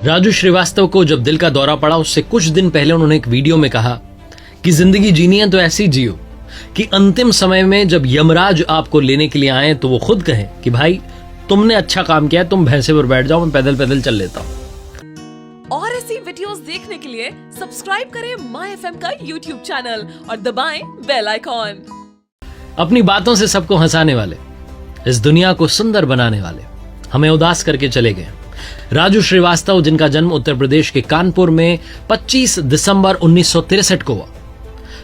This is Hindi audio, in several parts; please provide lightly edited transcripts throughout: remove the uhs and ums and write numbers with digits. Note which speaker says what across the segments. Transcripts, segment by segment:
Speaker 1: राजू श्रीवास्तव को जब दिल का दौरा पड़ा उससे कुछ दिन पहले उन्होंने एक वीडियो में कहा कि जिंदगी जीनी है तो ऐसी जियो कि अंतिम समय में जब यमराज आपको लेने के लिए आए तो वो खुद कहें कि भाई तुमने अच्छा काम किया, तुम भैंसे पर बैठ जाओ, मैं पैदल पैदल चल लेता हूं।
Speaker 2: और ऐसी वीडियोस देखने के लिए सब्सक्राइब करें माय एफएम का यूट्यूब चैनल और दबाएं बेल आइकॉन।
Speaker 1: अपनी बातों से सबको हंसाने वाले, इस दुनिया को सुंदर बनाने वाले, हमें उदास करके चले गए राजू श्रीवास्तव, जिनका जन्म उत्तर प्रदेश के कानपुर में 25 दिसंबर 1963 को हुआ।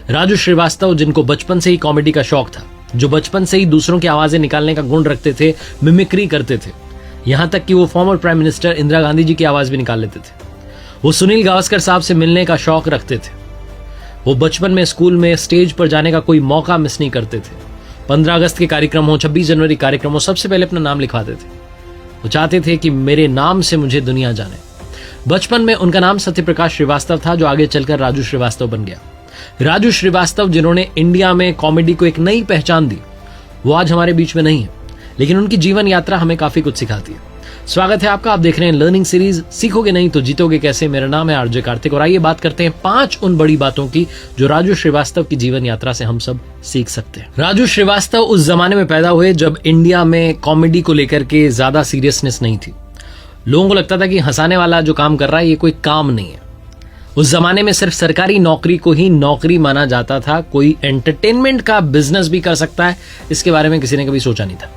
Speaker 1: राजू श्रीवास्तव जिनको बचपन से ही कॉमेडी का शौक था, जो बचपन से ही दूसरों की आवाजें निकालने का गुण रखते थे, मिमिक्री करते थे, यहां तक कि वो former prime minister Indira Gandhi ji की आवाज भी निकाल लेते थे। वो सुनील गावस्कर साहब से मिलने का शौक रखते थे। वो बचपन में स्कूल में स्टेज पर जाने का कोई मौका मिस नहीं करते थे। 15 अगस्त के कार्यक्रम हो, 26 जनवरी कार्यक्रम हो, सबसे पहले अपना नाम लिखवाते थे। वो चाहते थे कि मेरे नाम से मुझे दुनिया जाने। बचपन में उनका नाम सत्यप्रकाश श्रीवास्तव था, जो आगे चलकर राजू श्रीवास्तव बन गया। राजू श्रीवास्तव जिन्होंने इंडिया में कॉमेडी को एक नई पहचान दी, वो आज हमारे बीच में नहीं है, लेकिन उनकी जीवन यात्रा हमें काफी कुछ सिखाती है। स्वागत है आपका, आप देख रहे हैं लर्निंग सीरीज सीखोगे नहीं तो जीतोगे कैसे। मेरा नाम है आरजे कार्तिक और आइए बात करते हैं 5 उन बड़ी बातों की जो राजू श्रीवास्तव की जीवन यात्रा से हम सब सीख सकते हैं। राजू श्रीवास्तव उस जमाने में पैदा हुए जब इंडिया में कॉमेडी को लेकर के ज्यादा सीरियसनेस नहीं थी। लोगों को लगता था कि हंसाने वाला जो काम कर रहा है ये कोई काम नहीं है। उस जमाने में सिर्फ सरकारी नौकरी को ही नौकरी माना जाता था। कोई एंटरटेनमेंट का बिजनेस भी कर सकता है, इसके बारे में किसी ने कभी सोचा नहीं था।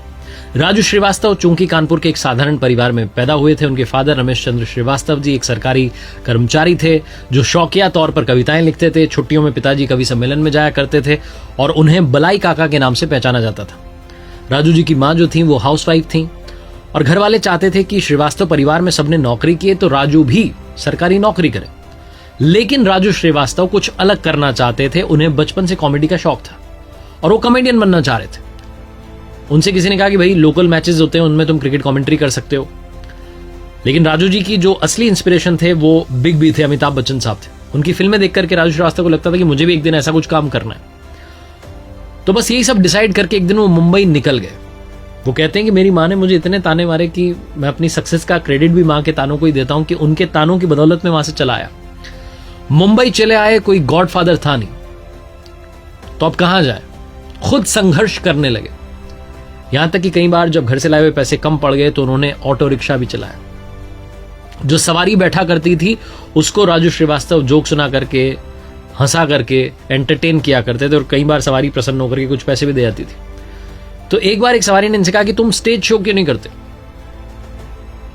Speaker 1: राजू श्रीवास्तव चूंकि कानपुर के एक साधारण परिवार में पैदा हुए थे। उनके फादर रमेश चंद्र श्रीवास्तव जी एक सरकारी कर्मचारी थे जो शौकिया तौर पर कविताएं लिखते थे। छुट्टियों में पिताजी कवि सम्मेलन में जाया करते थे और उन्हें बलाई काका के नाम से पहचाना जाता था। राजू जी की माँ जो थी वो हाउसवाइफ थी और घर वाले चाहते थे कि श्रीवास्तव परिवार में सबने नौकरी की तो राजू भी सरकारी नौकरी करे। लेकिन राजू श्रीवास्तव कुछ अलग करना चाहते थे। उन्हें बचपन से कॉमेडी का शौक था और वो कॉमेडियन बनना चाह रहे थे। उनसे किसी ने कहा कि भाई लोकल मैचेस होते हैं उनमें तुम क्रिकेट कमेंट्री कर सकते हो। लेकिन राजू जी की जो असली इंस्पिरेशन थे वो बिग बी थे, अमिताभ बच्चन साहब थे। उनकी फिल्में देख करके राजू श्रीवास्तव को लगता था कि मुझे भी एक दिन ऐसा कुछ काम करना है। तो बस यही सब डिसाइड करके एक दिन वो मुंबई निकल गए। वो कहते हैं कि मेरी माँ ने मुझे इतने ताने मारे कि मैं अपनी सक्सेस का क्रेडिट भी माँ के तानों को ही देता हूं कि उनके तानों की बदौलत में वहां से चला आया। मुंबई चले आए, कोई गॉडफादर था नहीं, तो अब कहां जाए, खुद संघर्ष करने लगे। यहां तक कि कई बार जब घर से लाए हुए पैसे कम पड़ गए तो उन्होंने ऑटो रिक्शा भी चलाया। जो सवारी बैठा करती थी उसको राजू श्रीवास्तव जोक सुना करके, हंसा करके एंटरटेन किया करते थे और कई बार सवारी प्रसन्न होकर के कुछ पैसे भी दे जाती थी। तो एक बार एक सवारी ने इनसे कहा कि तुम स्टेज शो क्यों नहीं करते?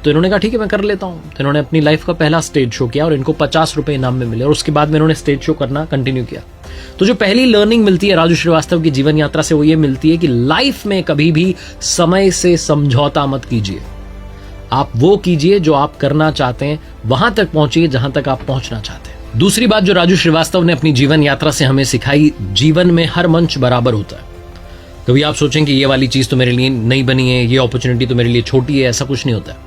Speaker 1: तो इन्होंने कहा ठीक है मैं कर लेता हूं। तो इन्होंने अपनी लाइफ का पहला स्टेज शो किया और इनको 50 रुपए इनाम में मिले और उसके बाद में इन्होंने स्टेज शो करना कंटिन्यू किया। तो जो पहली लर्निंग मिलती है राजू श्रीवास्तव की जीवन यात्रा से वो ये मिलती है कि लाइफ में कभी भी समय से समझौता मत कीजिए। आप वो कीजिए जो आप करना चाहते हैं, वहां तक पहुंचिए जहां तक आप पहुंचना चाहते हैं। दूसरी बात जो राजू श्रीवास्तव ने अपनी जीवन यात्रा से हमें सिखाई, जीवन में हर मंच बराबर होता है। कभी आप सोचें कि ये वाली चीज तो मेरे लिए नहीं बनी है, ये अपॉर्चुनिटी तो मेरे लिए छोटी है, ऐसा कुछ नहीं होता है।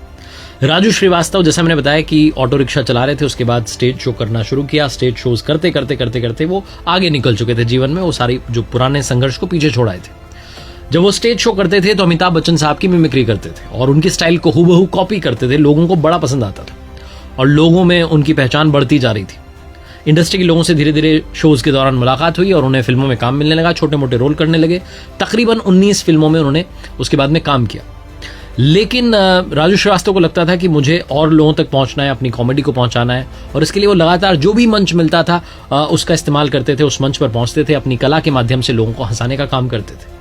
Speaker 1: राजू श्रीवास्तव जैसा मैंने बताया कि ऑटो रिक्शा चला रहे थे, उसके बाद स्टेज शो करना शुरू किया। स्टेज शोज करते करते करते करते वो आगे निकल चुके थे जीवन में। वो सारी जो पुराने संघर्ष को पीछे छोड़ाए थे। जब वो स्टेज शो करते थे तो अमिताभ बच्चन साहब की मिमिक्री करते थे और उनकी स्टाइल को हूबहू कॉपी करते थे। लोगों को बड़ा पसंद आता था और लोगों में उनकी पहचान बढ़ती जा रही थी। इंडस्ट्री के लोगों से धीरे धीरे शोज के दौरान मुलाकात हुई और उन्हें फिल्मों में काम मिलने लगा। छोटे मोटे रोल करने लगे। तकरीबन 19 फिल्मों में उन्होंने उसके बाद में काम किया। लेकिन राजू श्रीवास्तव को लगता था कि मुझे और लोगों तक पहुंचना है, अपनी कॉमेडी को पहुंचाना है और इसके लिए वो लगातार जो भी मंच मिलता था उसका इस्तेमाल करते थे। उस मंच पर पहुंचते थे, अपनी कला के माध्यम से लोगों को हंसाने का काम करते थे।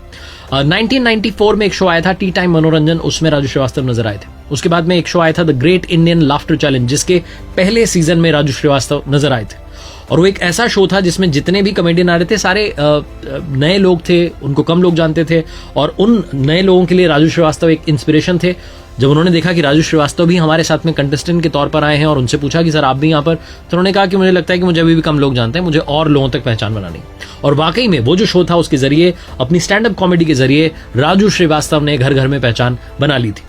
Speaker 1: 1994 में एक शो आया था टी टाइम मनोरंजन, उसमें राजू श्रीवास्तव नजर आए थे। उसके बाद में एक शो आया था the great Indian laughter challenge, जिसके पहले सीजन में राजू श्रीवास्तव नजर आए थे। और वो एक ऐसा शो था जिसमें जितने भी कॉमेडियन आ रहे थे सारे नए लोग थे, उनको कम लोग जानते थे और उन नए लोगों के लिए राजू श्रीवास्तव एक इंस्पिरेशन थे। जब उन्होंने देखा कि राजू श्रीवास्तव भी हमारे साथ में कंटेस्टेंट के तौर पर आए हैं और उनसे पूछा कि सर आप भी यहाँ पर, तो उन्होंने कहा कि मुझे लगता है कि मुझे अभी भी कम लोग जानते हैं, मुझे और लोगों तक पहचान बनानी। और वाकई में वो जो शो था उसके जरिए, अपनी स्टैंड अप कॉमेडी के जरिए राजू श्रीवास्तव ने घर घर में पहचान बना ली थी।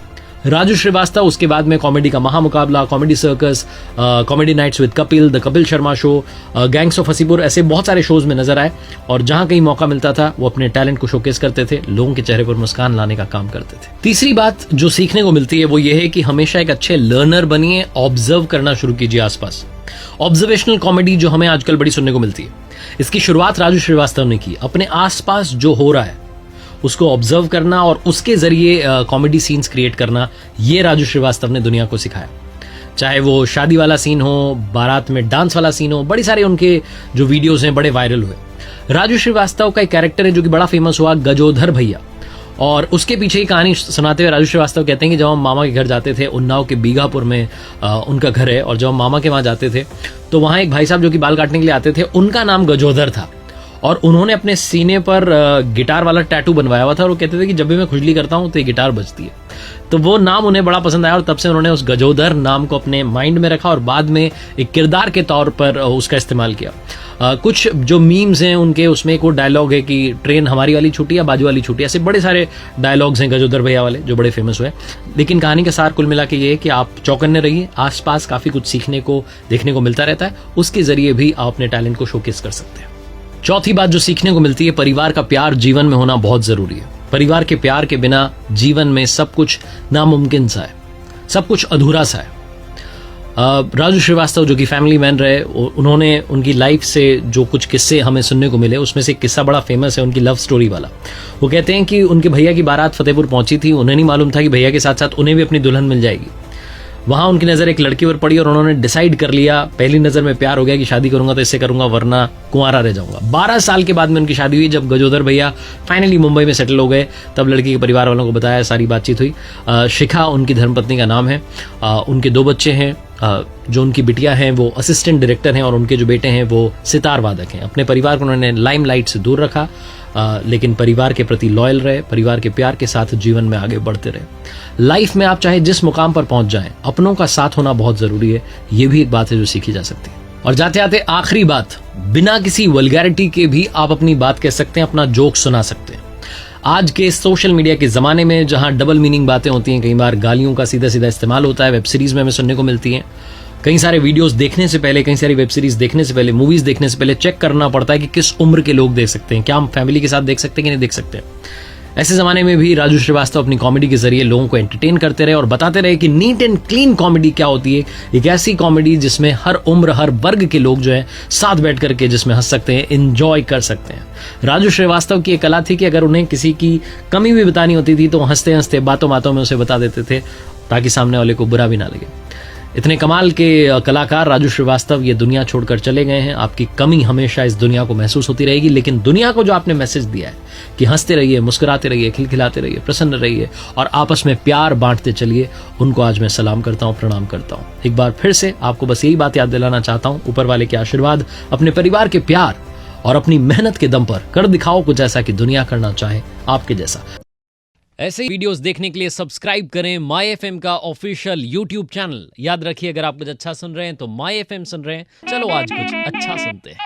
Speaker 1: राजू श्रीवास्तव उसके बाद में कॉमेडी का महामुकाबला, comedy circus, comedy nights with Kapil, the Kapil Sharma show, gangs of Hasipur, ऐसे बहुत सारे शोज में नजर आए और जहां कहीं मौका मिलता था वो अपने टैलेंट को शोकेस करते थे, लोगों के चेहरे पर मुस्कान लाने का काम करते थे। तीसरी बात जो सीखने को मिलती है वो ये है कि हमेशा एक अच्छे लर्नर बनिए, ऑब्जर्व करना शुरू कीजिए आसपास। ऑब्जर्वेशनल कॉमेडी जो हमें आजकल बड़ी सुनने को मिलती है, इसकी शुरुआत राजू श्रीवास्तव ने की। अपने आसपास जो हो रहा है उसको ऑब्जर्व करना और उसके जरिए कॉमेडी सीन्स क्रिएट करना, ये राजू श्रीवास्तव ने दुनिया को सिखाया। चाहे वो शादी वाला सीन हो, बारात में डांस वाला सीन हो, बड़ी सारे उनके जो वीडियोस हैं बड़े वायरल हुए। राजू श्रीवास्तव का एक कैरेक्टर है जो कि बड़ा फेमस हुआ, गजोधर भैया, और उसके पीछे की कहानी सुनाते हुए राजू श्रीवास्तव कहते हैं कि जब हम मामा के घर जाते थे, उन्नाव के बीघापुर में उनका घर है, और जब हम मामा के वहां जाते थे तो वहां एक भाई साहब जो कि बाल काटने के लिए आते थे, उनका नाम गजोधर था और उन्होंने अपने सीने पर गिटार वाला टैटू बनवाया हुआ था और वो कहते थे कि जब भी मैं खुजली करता हूं तो ये गिटार बजती है। तो वो नाम उन्हें बड़ा पसंद आया और तब से उन्होंने उस गजोधर नाम को अपने माइंड में रखा और बाद में एक किरदार के तौर पर उसका इस्तेमाल किया। कुछ जो मीम्स हैं उनके, उसमें एक वो डायलॉग है कि ट्रेन हमारी वाली छूटी या बाजू वाली छूटी, ऐसे बड़े सारे डायलॉग्स हैं गजोधर भैया वाले जो बड़े फेमस हुए। लेकिन कहानी का सार कुल मिला के ये है कि आप चौकन्ने रहिए, आसपास काफी कुछ सीखने को देखने को मिलता रहता है, उसके जरिए भी आप अपने टैलेंट को शोकेस कर सकते हैं। चौथी बात जो सीखने को मिलती है, परिवार का प्यार जीवन में होना बहुत जरूरी है। परिवार के प्यार के बिना जीवन में सब कुछ नामुमकिन सा है, सब कुछ अधूरा सा है। राजू श्रीवास्तव जो कि फैमिली मैन रहे, उन्होंने उनकी लाइफ से जो कुछ किस्से हमें सुनने को मिले, उसमें से एक किस्सा बड़ा फेमस है, उनकी लव स्टोरी वाला। वो कहते हैं कि उनके भैया की बारात फतेहपुर पहुंची थी, उन्हें नहीं मालूम था कि भैया के साथ साथ उन्हें भी अपनी दुल्हन मिल जाएगी। वहां उनकी नजर एक लड़की पर पड़ी और उन्होंने डिसाइड कर लिया, पहली नजर में प्यार हो गया कि शादी करूंगा तो इससे करूंगा वरना कुंवारा रह जाऊंगा। 12 साल के बाद में उनकी शादी हुई। जब गजोधर भैया फाइनली मुंबई में सेटल हो गए तब लड़की के परिवार वालों को बताया, सारी बातचीत हुई। शिखा उनकी धर्मपत्नी का नाम है। उनके 2 बच्चे हैं। जो उनकी बिटिया हैं वो असिस्टेंट डायरेक्टर हैं और उनके जो बेटे हैं वो सितार वादक हैं। अपने परिवार को उन्होंने लाइमलाइट से दूर रखा, लेकिन परिवार के प्रति लॉयल रहे, परिवार के प्यार के साथ जीवन में आगे बढ़ते रहे। लाइफ में आप चाहे जिस मुकाम पर पहुंच जाएं, अपनों का साथ होना बहुत जरूरी है। ये भी एक बात है जो सीखी जा सकती है। और जाते आते आखिरी बात, बिना किसी वल्गैरिटी के भी आप अपनी बात कह सकते हैं, अपना जोक सुना सकते हैं। आज के सोशल मीडिया के जमाने में जहां डबल मीनिंग बातें होती हैं, कई बार गालियों का सीधा सीधा इस्तेमाल होता है, वेब सीरीज में हमें सुनने को मिलती हैं। कई सारे वीडियोस देखने से पहले, कई सारी वेब सीरीज देखने से पहले, मूवीज देखने से पहले चेक करना पड़ता है कि किस उम्र के लोग देख सकते हैं, क्या हम फैमिली के साथ देख सकते हैं कि नहीं देख सकते। ऐसे जमाने में भी राजू श्रीवास्तव अपनी कॉमेडी के जरिए लोगों को एंटरटेन करते रहे और बताते रहे कि नीट एंड क्लीन कॉमेडी क्या होती है। एक ऐसी कॉमेडी जिसमें हर उम्र, हर वर्ग के लोग जो है साथ बैठ करके जिसमें हंस सकते हैं, एंजॉय कर सकते हैं। राजू श्रीवास्तव की एक कला थी कि अगर उन्हें किसी की कमी भी बतानी होती थी तो हंसते हंसते बातों बातों में उसे बता देते थे ताकि सामने वाले को बुरा भी ना लगे। इतने कमाल के कलाकार राजू श्रीवास्तव ये दुनिया छोड़कर चले गए हैं। आपकी कमी हमेशा इस दुनिया को महसूस होती रहेगी, लेकिन दुनिया को जो आपने मैसेज दिया है कि हंसते रहिए, मुस्कुराते रहिए, खिलखिलाते रहिए, प्रसन्न रहिए और आपस में प्यार बांटते चलिए, उनको आज मैं सलाम करता हूं, प्रणाम करता हूं। एक बार फिर से आपको बस यही बात याद दिलाना चाहता हूं, ऊपर वाले के आशीर्वाद, अपने परिवार के प्यार और अपनी मेहनत के दम पर कर दिखाओ कुछ ऐसा कि दुनिया करना चाहे आपके जैसा। ऐसे ही वीडियोस देखने के लिए सब्सक्राइब करें माई एफएम का ऑफिशियल यूट्यूब चैनल। याद रखिए, अगर आप कुछ अच्छा सुन रहे हैं तो माई एफएम सुन रहे हैं। चलो आज कुछ अच्छा सुनते हैं।